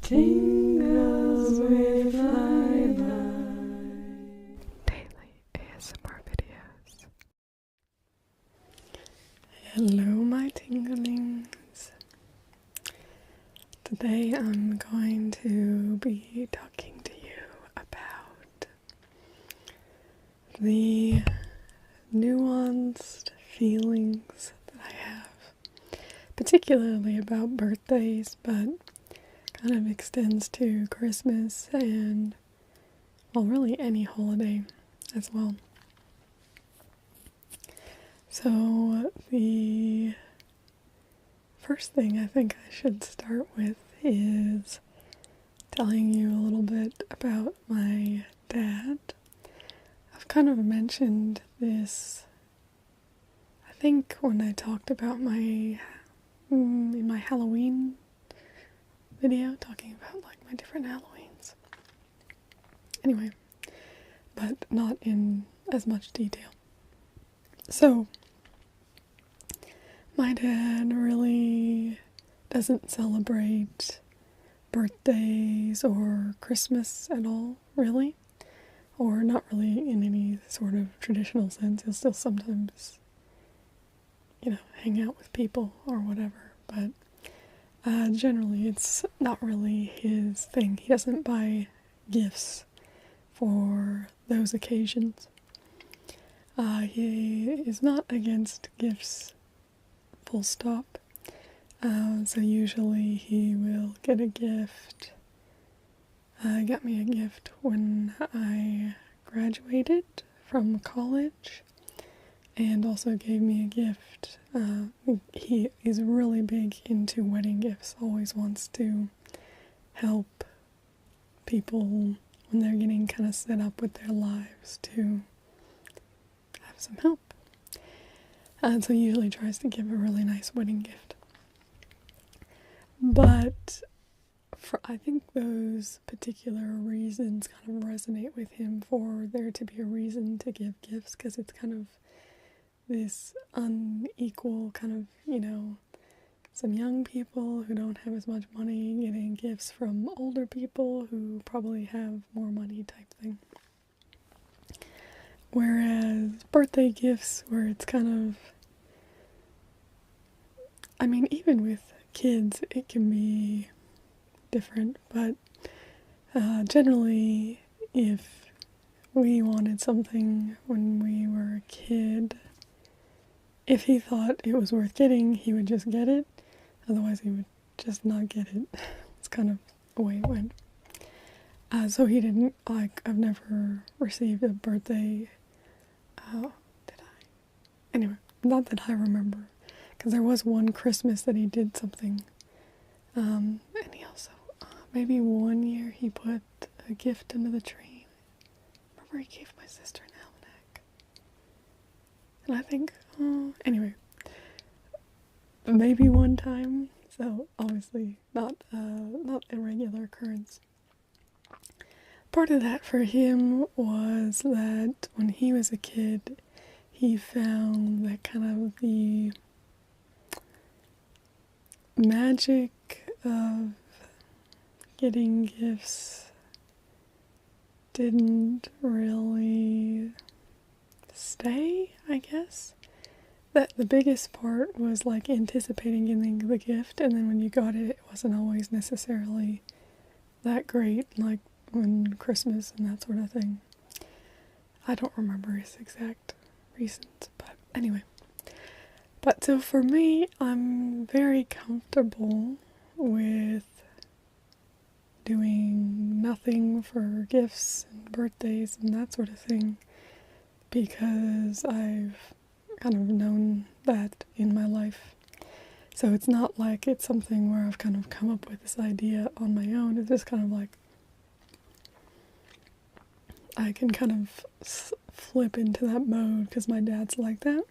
Tingles with flyby. Daily ASMR videos. Hello, my tinglings. Today I'm going to be talking to you about the nuanced feelings that I have, particularly about birthdays, but kind of extends to Christmas and, well, really any holiday as well. So the first thing I think I should start with is telling you a little bit about my dad. I've kind of mentioned this, I think, when I talked about in my Halloween video, talking about like my different Halloweens. Anyway, but not in as much detail. So, my dad really doesn't celebrate birthdays or Christmas at all, really. Or not really in any sort of traditional sense. He'll still sometimes, hang out with people or whatever, but generally it's not really his thing. He doesn't buy gifts for those occasions. He is not against gifts, full stop. So usually he will get a gift. Got me a gift when I graduated from college, and also gave me a gift. He is really big into wedding gifts, always wants to help people when they're getting kind of set up with their lives to have some help. And so he usually tries to give a really nice wedding gift. But I think those particular reasons kind of resonate with him for there to be a reason to give gifts, because it's kind of this unequal kind of, some young people who don't have as much money getting gifts from older people who probably have more money type thing. Whereas birthday gifts, where it's kind of, even with kids, it can be different, but generally, if we wanted something when we were a kid, if he thought it was worth getting, he would just get it. Otherwise, he would just not get it. It's kind of the way it went. So he didn't, I've never received a birthday, did I? Anyway, not that I remember, because there was one Christmas that he did something, and he also, maybe one year he put a gift under the tree. I remember he gave my sister an almanac. And I think, anyway, maybe one time, so obviously not a regular occurrence. Part of that for him was that when he was a kid, he found that kind of the magic of getting gifts didn't really stay, I guess. That the biggest part was like anticipating getting the gift, and then when you got it, it wasn't always necessarily that great, like when Christmas and that sort of thing. I don't remember his exact reasons, but anyway. But so for me, I'm very comfortable with doing nothing for gifts and birthdays and that sort of thing, because I've kind of known that in my life. So it's not like it's something where I've kind of come up with this idea on my own. It's just kind of like I can kind of flip into that mode because my dad's like that.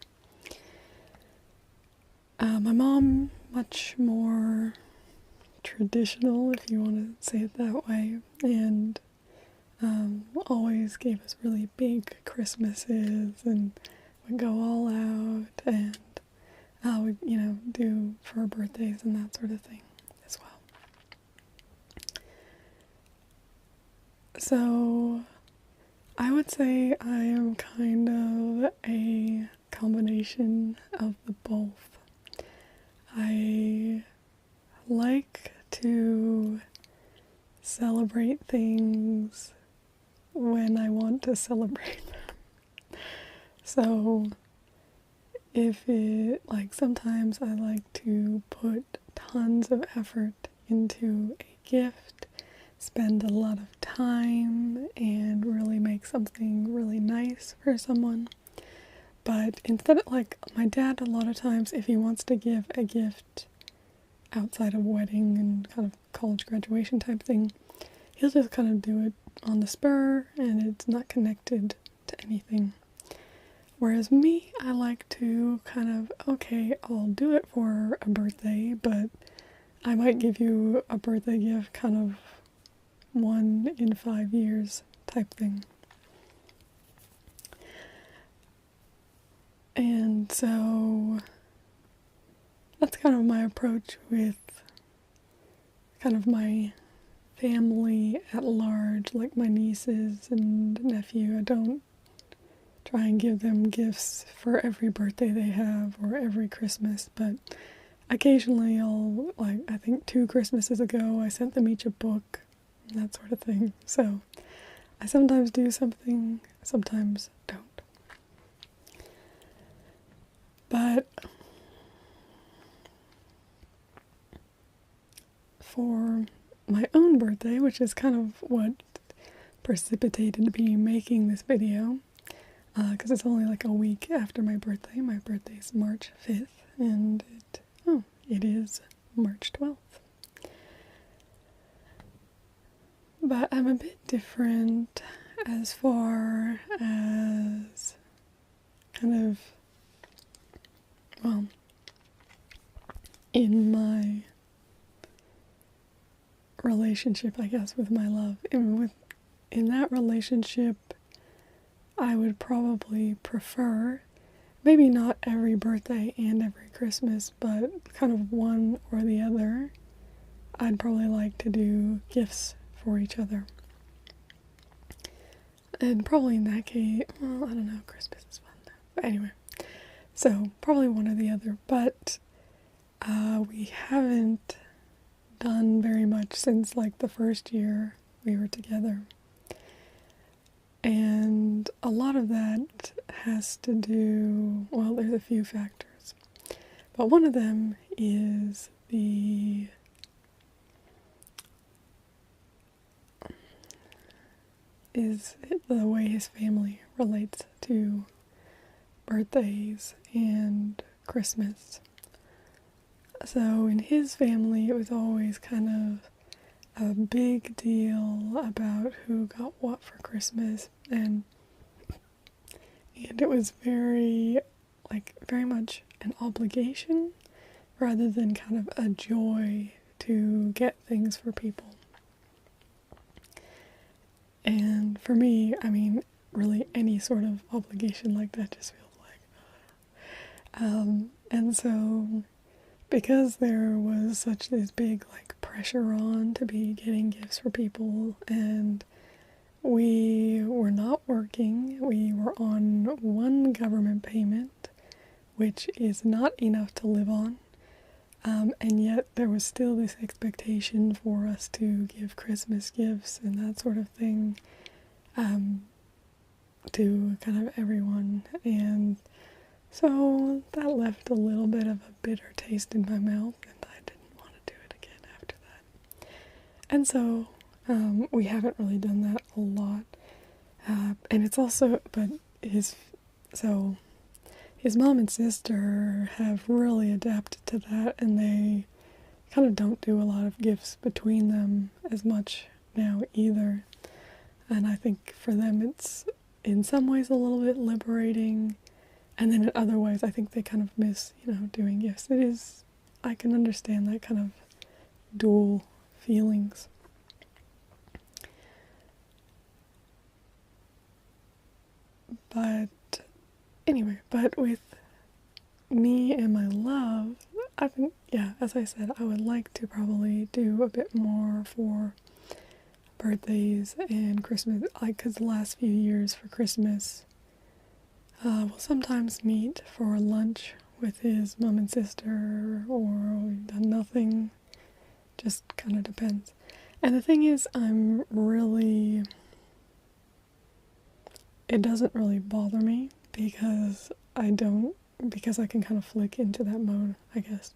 My mom, much more traditional, if you want to say it that way, and always gave us really big Christmases and would go all out, and would, do for our birthdays and that sort of thing as well. So I would say I am kind of a combination of the both. I like to celebrate things when I want to celebrate them. So sometimes I like to put tons of effort into a gift, spend a lot of time, and really make something really nice for someone. But instead of, my dad, a lot of times, if he wants to give a gift outside of wedding and kind of college graduation type thing, he'll just kind of do it on the spur, and it's not connected to anything. Whereas me, I like to kind of, okay, I'll do it for a birthday, but I might give you a birthday gift kind of 1 in 5 years type thing. And so that's kind of my approach with kind of my family at large, like my nieces and nephew. I don't try and give them gifts for every birthday they have or every Christmas, but occasionally I think 2 Christmases ago, I sent them each a book, that sort of thing. So I sometimes do something, sometimes don't. But for my own birthday, which is kind of what precipitated me making this video, because it's only like a week after my birthday. My birthday's March 5th, and it is March 12th. But I'm a bit different as far as kind of, in my relationship, I guess, with my love. In that relationship, I would probably prefer, maybe not every birthday and every Christmas, but kind of one or the other. I'd probably like to do gifts for each other. And probably in that case, I don't know, Christmas is fun though. But anyway, so probably one or the other. But we haven't done very much since like the first year we were together. And a lot of that has to do, there's a few factors. But one of them is the way his family relates to birthdays and Christmas. So in his family, it was always kind of a big deal about who got what for Christmas, and it was very much an obligation rather than kind of a joy to get things for people. And for me, really any sort of obligation like that just feels like, and so because there was such this big pressure on to be getting gifts for people, and we were not working, we were on one government payment, which is not enough to live on, and yet there was still this expectation for us to give Christmas gifts and that sort of thing to kind of everyone, and so that left a little bit of a bitter taste in my mouth, and I didn't want to do it again after that. And so we haven't really done that a lot, and it's also, his mom and sister have really adapted to that, and they kind of don't do a lot of gifts between them as much now either. And I think for them it's in some ways a little bit liberating, and then in other ways I think they kind of miss, doing gifts. I can understand that kind of dual feelings. But anyway, with me and my love, I think, as I said, I would like to probably do a bit more for birthdays and Christmas, like, because the last few years for Christmas, we'll sometimes meet for lunch with his mom and sister, or we've done nothing, just kind of depends. And the thing is, it doesn't really bother me, because I can kind of flick into that mode, I guess.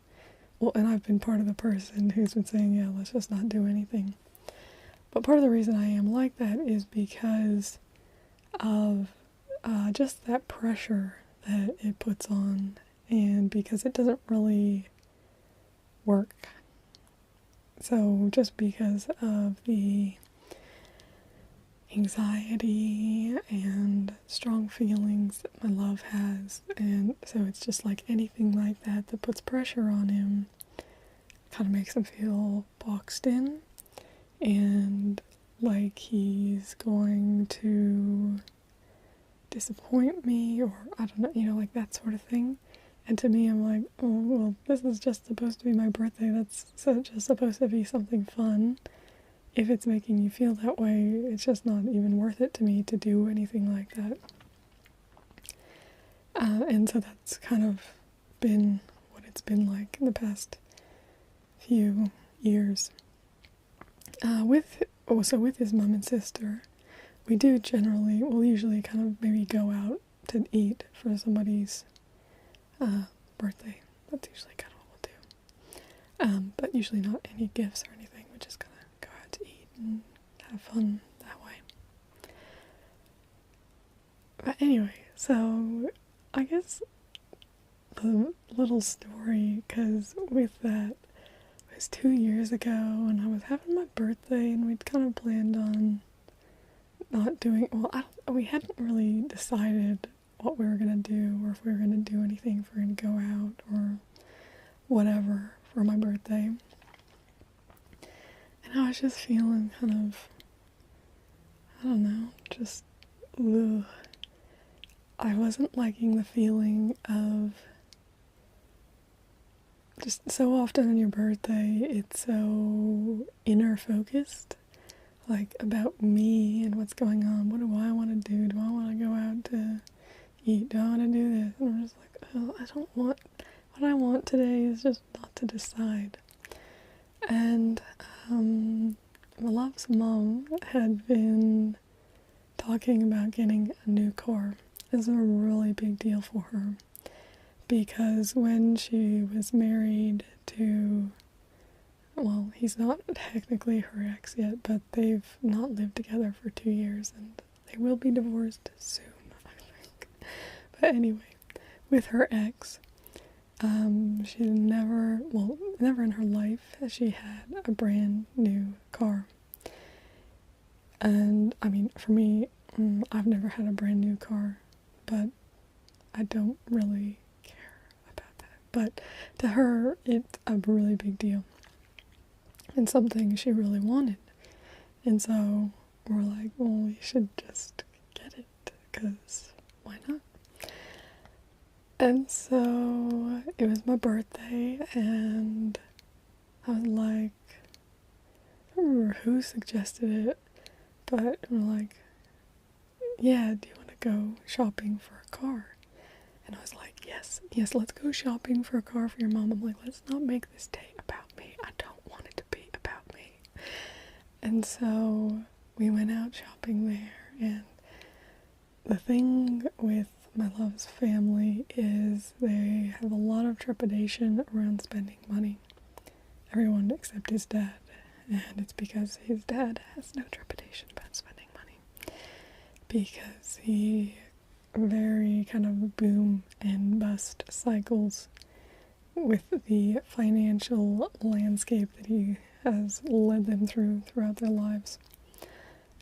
Well, and I've been part of the person who's been saying, yeah, let's just not do anything. But part of the reason I am like that is because of just that pressure that it puts on, and because it doesn't really work. So just because of the anxiety and strong feelings that my love has, and so it's just like anything like that that puts pressure on him kind of makes him feel boxed in, and like he's going to disappoint me, or I don't know, like that sort of thing. And to me, I'm like, oh, well, this is just supposed to be my birthday. That's just supposed to be something fun. If it's making you feel that way, it's just not even worth it to me to do anything like that. And so that's kind of been what it's been like in the past few years. With his mom and sister, we'll usually kind of maybe go out to eat for somebody's birthday. That's usually kind of what we'll do. But usually not any gifts or anything. We're just gonna go out to eat and have fun that way. But anyway, so I guess the little story, because with that, it was 2 years ago, and I was having my birthday, and we'd kind of planned on not doing, we hadn't really decided what we were going to do, or if we were going to do anything, if we were going to go out, or whatever, for my birthday. And I was just feeling kind of, I don't know, just, ugh. I wasn't liking the feeling of, just so often on your birthday, it's so inner focused, like about me and what's going on. What do I want to do? Do I want to go out to eat? Do I want to do this? And I'm just like, oh, what I want today is just not to decide. And my love's mom had been talking about getting a new car. It's a really big deal for her, because when she was married to, well, he's not technically her ex yet, but they've not lived together for 2 years, and they will be divorced soon, I think. But anyway, with her ex, she never in her life has she had a brand new car. And I mean, for me, I've never had a brand new car, but I don't really care about that. But to her, it's a really big deal, and something she really wanted. And so we're like, well, we should just get it, because why not? And so it was my birthday, and I was like, I don't remember who suggested it, but we're like, yeah, do you want to go shopping for a car? And I was like, yes, let's go shopping for a car for your mom. I'm like, let's not make this day about me. I don't want it to be about me. And so we went out shopping there, and the thing with my love's family is they have a lot of trepidation around spending money. Everyone except his dad. And it's because his dad has no trepidation about spending money, because he very kind of boom and bust cycles with the financial landscape that he has led them throughout their lives.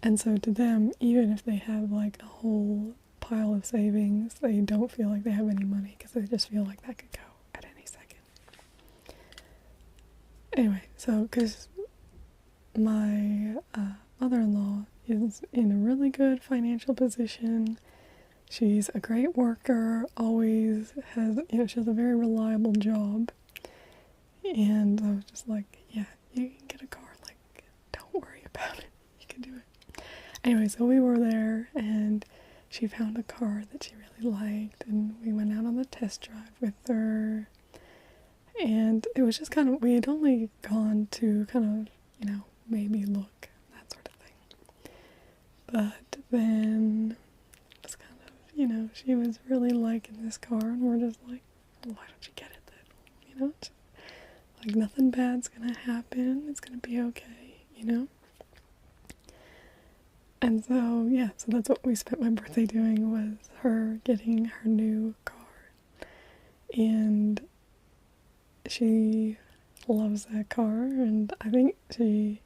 And so to them, even if they have like a whole pile of savings, they don't feel like they have any money, because they just feel like that could go at any second. Anyway, so because my mother-in-law is in a really good financial position. She's a great worker, always has, she has a very reliable job. And I was just like, yeah, you can get a car, like, don't worry about it. You Anyway, so we were there, and she found a car that she really liked, and we went out on the test drive with her. And it was just kind of, we had only gone to kind of, maybe look, that sort of thing. But then it was kind of, she was really liking this car, and we're just like, well, why don't you get it then? Like nothing bad's gonna happen, it's gonna be okay. And so, yeah, so that's what we spent my birthday doing, was her getting her new car. And she loves that car, and I think she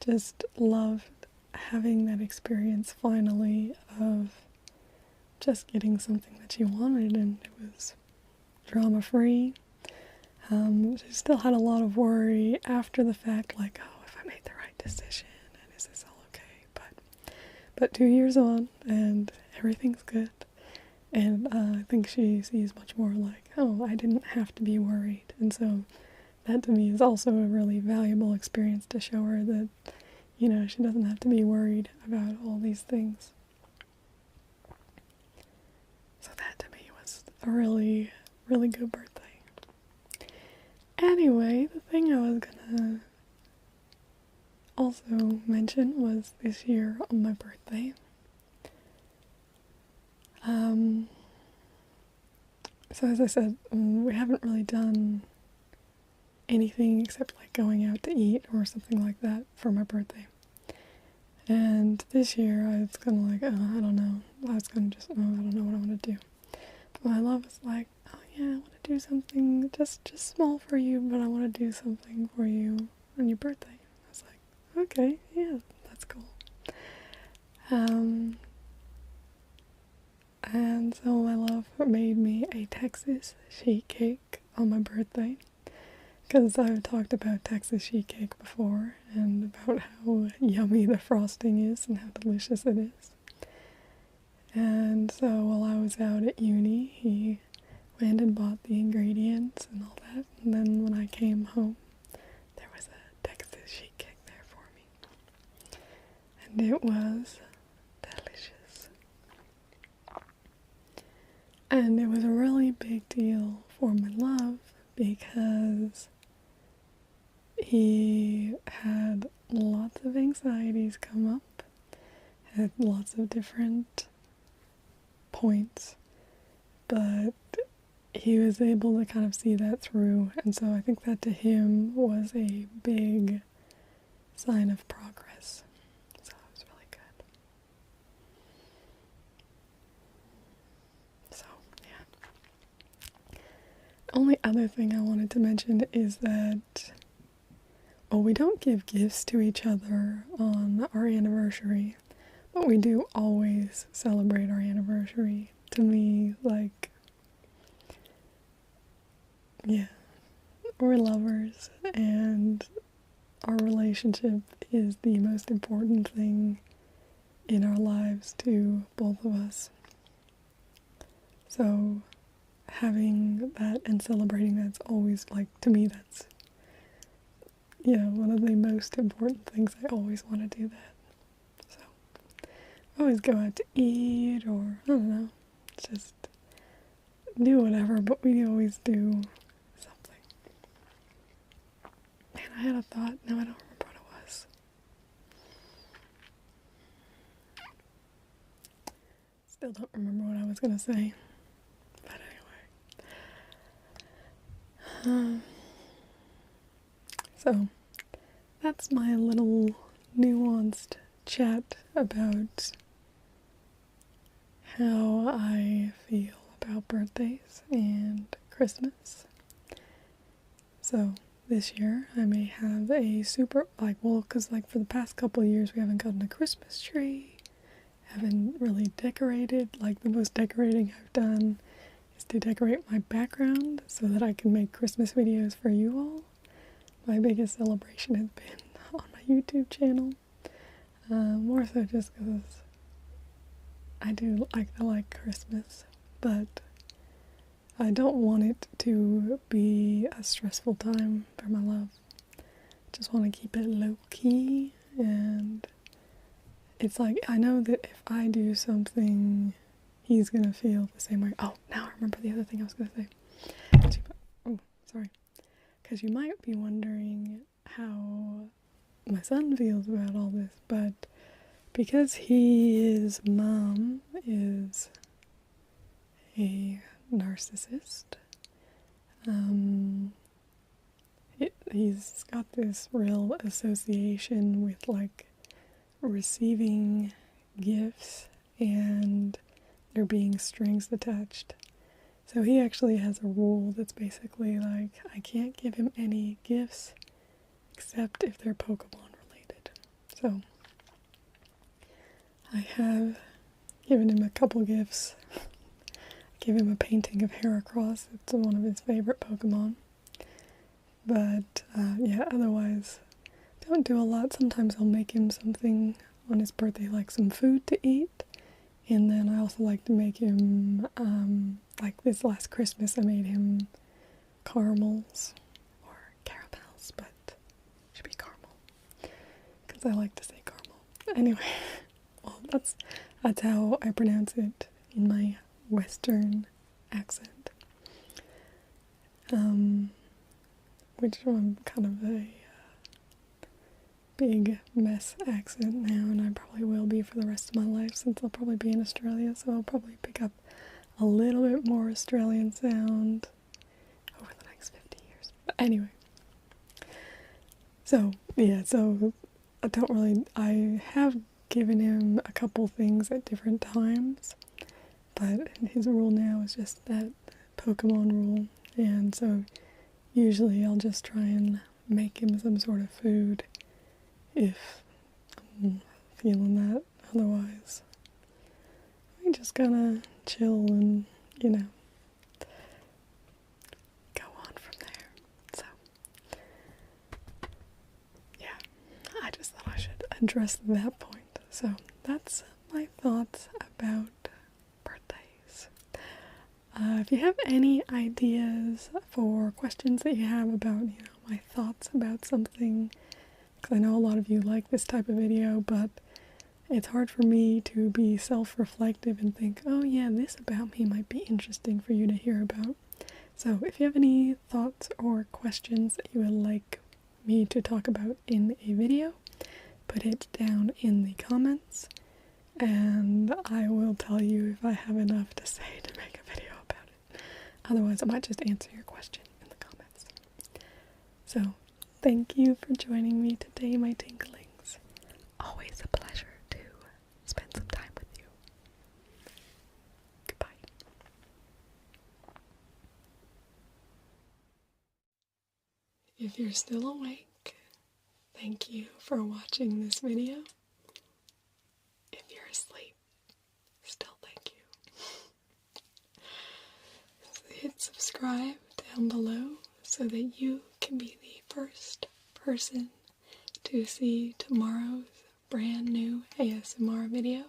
just loved having that experience finally of just getting something that she wanted, and it was drama-free. She still had a lot of worry after the fact, like, oh, if I made the right decision, and is this all okay? But 2 years on, and everything's good. And I think she sees much more like, oh, I didn't have to be worried. And so that to me is also a really valuable experience to show her that, she doesn't have to be worried about all these things. So that to me was a really, really good birthday. Anyway, the thing I was gonna also mention was this year on my birthday. So as I said, we haven't really done anything except like going out to eat or something like that for my birthday. And this year I was kind of like, oh, I don't know. I was going to just, I don't know what I want to do. But my love was like, oh yeah, I want to do something just small for you, but I want to do something for you on your birthday. I was like, okay, yeah, that's cool. And so my love made me a Texas sheet cake on my birthday, because I've talked about Texas sheet cake before and about how yummy the frosting is and how delicious it is. And so while I was out at uni, he went and bought the ingredients and all that, and then when I came home, there was a Texas sheet cake there for me. And it was delicious. And it was a really big deal for my love because he had lots of anxieties come up, had lots of different points, but he was able to kind of see that through, and so I think that to him was a big sign of progress. So it was really good. So, yeah. Only other thing I wanted to mention is that, well, we don't give gifts to each other on our anniversary, but we do always celebrate our anniversary. To me, like, yeah, we're lovers, and our relationship is the most important thing in our lives to both of us. So having that and celebrating that's always, like, to me, that's, one of the most important things. I always want to do that. So I always go out to eat, or I don't know, just do whatever, but we always do something. Man, I had a thought, now I don't remember what it was. Still don't remember what I was gonna say, but anyway. So that's my little nuanced chat about how I feel about birthdays and Christmas. So this year I may have a super, because for the past couple of years we haven't gotten a Christmas tree, haven't really decorated. The most decorating I've done is to decorate my background so that I can make Christmas videos for you all. My biggest celebration has been on my YouTube channel, more so just because I do like Christmas, but I don't want it to be a stressful time for my love. Just want to keep it low-key and it's like, I know that if I do something, he's gonna feel the same way. Oh, now I remember the other thing I was gonna say. Oh, sorry. Because you might be wondering how my son feels about all this, but because his mom is a narcissist, he's got this real association with like receiving gifts and there being strings attached. So he actually has a rule that's basically like, I can't give him any gifts except if they're Pokemon related. So I have given him a couple gifts. I gave him a painting of Heracross. It's one of his favorite Pokemon. But yeah, otherwise, don't do a lot. Sometimes I'll make him something on his birthday, like some food to eat. And then I also like to make him, like this last Christmas, I made him caramels, or caramels, but it should be caramel, because I like to say caramel. Anyway, well, that's how I pronounce it in my Western accent. Which I'm kind of a big mess accent now, and I probably will be for the rest of my life since I'll probably be in Australia, so I'll probably pick up a little bit more Australian sound over the next 50 years. But anyway, so yeah, so I have given him a couple things at different times, but his rule now is just that Pokemon rule, and so usually I'll just try and make him some sort of food if I'm feeling that. Otherwise, we just gotta chill and, go on from there. So, yeah, I just thought I should address that point. So, that's my thoughts about birthdays. If you have any ideas for questions that you have about, my thoughts about something, because I know a lot of you like this type of video, but it's hard for me to be self-reflective and think, oh yeah, this about me might be interesting for you to hear about. So if you have any thoughts or questions that you would like me to talk about in a video, put it down in the comments, and I will tell you if I have enough to say to make a video about it. Otherwise, I might just answer your question in the comments. So, thank you for joining me today, my tinklings. Always a pleasure to spend some time with you. Goodbye. If you're still awake, thank you for watching this video. If you're asleep, still thank you. Hit subscribe down below so that you can be the first person to see tomorrow's brand new ASMR video.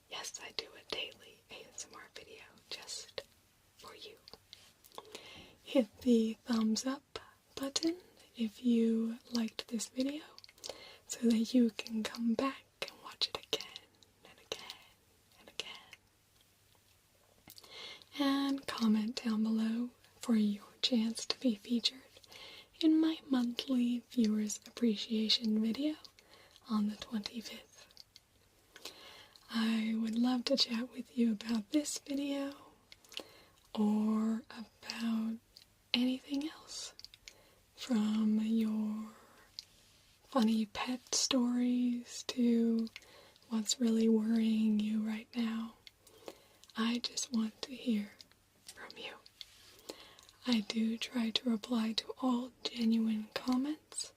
Yes, I do a daily ASMR video just for you. Hit the thumbs up button if you liked this video so that you can come back and watch it again and again and again. And comment down below for your chance to be featured in my monthly viewers appreciation video on the 25th. I would love to chat with you about this video or about anything else, from your funny pet stories to what's really worrying you right now. I just want to hear from you. I do try to reply to all genuine comments,